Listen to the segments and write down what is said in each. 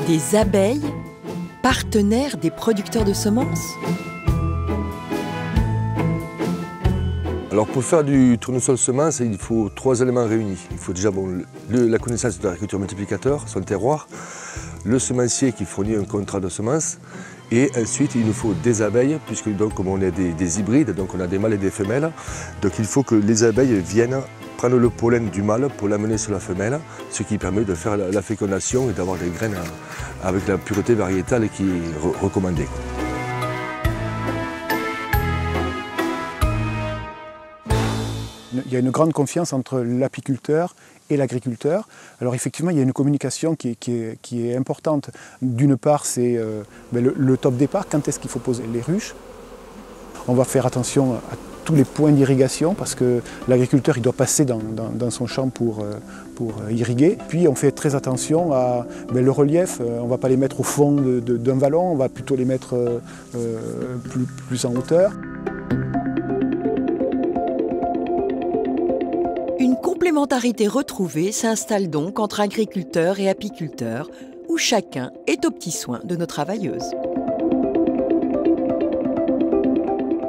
Des abeilles, partenaires des producteurs de semences. Alors pour faire du tournesol semence, il faut 3 éléments réunis. Il faut déjà la connaissance de l'agriculture multiplicateur, son terroir, le semencier qui fournit un contrat de semence, et ensuite il nous faut des abeilles, puisque donc, comme on est des hybrides, donc on a des mâles et des femelles, donc il faut que les abeilles viennent prendre le pollen du mâle pour l'amener sur la femelle, ce qui permet de faire la fécondation et d'avoir des graines avec la pureté variétale qui est recommandée. Il y a une grande confiance entre l'apiculteur et l'agriculteur. Alors effectivement, il y a une communication qui est importante. D'une part, c'est le top départ, quand est-ce qu'il faut poser les ruches. On va faire attention à tous les points d'irrigation parce que l'agriculteur il doit passer dans son champ pour irriguer. Puis on fait très attention à le relief. On ne va pas les mettre au fond d'un vallon, on va plutôt les mettre plus en hauteur. Une complémentarité retrouvée s'installe donc entre agriculteurs et apiculteurs, où chacun est aux petits soins de nos travailleuses.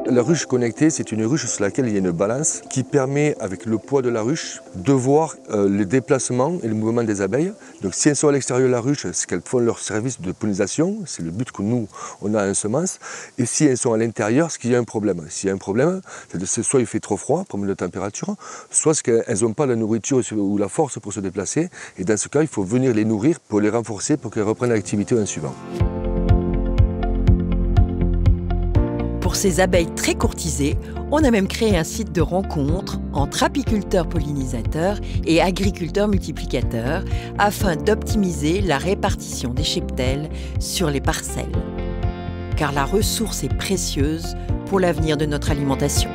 La ruche connectée, c'est une ruche sur laquelle il y a une balance qui permet, avec le poids de la ruche, de voir les déplacements et le mouvement des abeilles. Donc si elles sont à l'extérieur de la ruche, c'est qu'elles font leur service de pollinisation, c'est le but que nous, on a en semence. Et si elles sont à l'intérieur, c'est qu'il y a un problème. S'il y a un problème, c'est soit il fait trop froid, problème de température, soit c'est qu'elles n'ont pas la nourriture ou la force pour se déplacer. Et dans ce cas, il faut venir les nourrir pour les renforcer, pour qu'elles reprennent l'activité en suivant. Pour ces abeilles très courtisées, on a même créé un site de rencontre entre apiculteurs pollinisateurs et agriculteurs multiplicateurs afin d'optimiser la répartition des cheptels sur les parcelles. Car la ressource est précieuse pour l'avenir de notre alimentation.